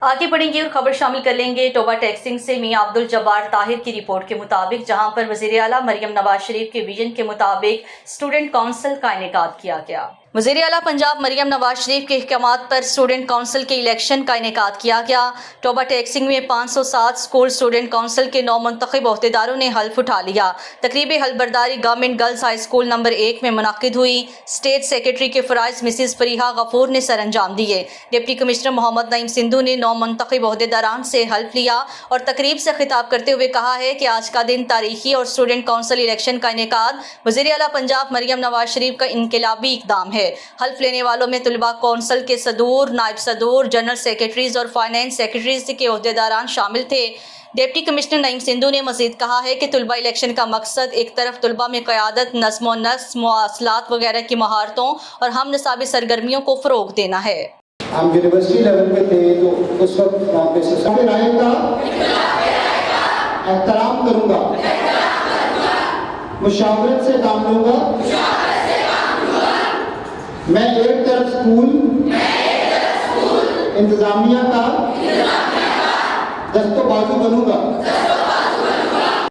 آگے بڑھیں گے اور خبر شامل کر لیں گے ٹوبہ ٹیکسنگ سے میاں عبد الجبار طاہر کی رپورٹ کے مطابق، جہاں پر وزیر اعلیٰ مریم نواز شریف کے ویژن کے مطابق اسٹوڈنٹ کونسل کا انعقاد کیا گیا۔ وزیر اعلیٰ پنجاب مریم نواز شریف کے احکامات پر اسٹوڈنٹ کونسل کے الیکشن کا انعقاد کیا گیا۔ ٹوبہ ٹیکسنگ میں 507 اسکول اسٹوڈنٹ کونسل کے 9 منتخب عہدیداروں نے حلف اٹھا لیا۔ تقریب حلف برداری government girls high school number 1 میں منعقد ہوئی۔ اسٹیٹ سیکرٹری کے فرائض مسز فریحہ غفور نے سر انجام دیے۔ ڈپٹی کمشنر محمد نعیم سندھو نے 9 منتخب عہدیداران سے حلف لیا اور تقریب سے خطاب کرتے ہوئے کہا ہے کہ آج کا دن تاریخی اور اسٹوڈنٹ کونسل الیکشن کا انعقاد وزیر اعلیٰ پنجاب مریم نواز شریف کا انقلابی اقدام ہے۔ حلف لینے والوں میں طلباء کونسل کے صدور، نائب صدور، جنرل سیکرٹریز اور فائنانس سیکرٹریز کے عہدیداران شامل تھے۔ ڈپٹی کمشنر نعیم سندھو نے مزید کہا ہے کہ طلباء الیکشن کا مقصد ایک طرف طلباء میں قیادت، نظم و نسق، مواصلات وغیرہ کی مہارتوں اور ہم نصابی سرگرمیوں کو فروغ دینا ہے۔ ہم یونیورسٹی لیول پہ تھے تو اس وقت وہاں پہ سب رائے کا احترام کروں گا، مشاورت سے کام لوں گا، میں ایک طرف اسکول انتظامیہ کا دست و بازو بنوں گا۔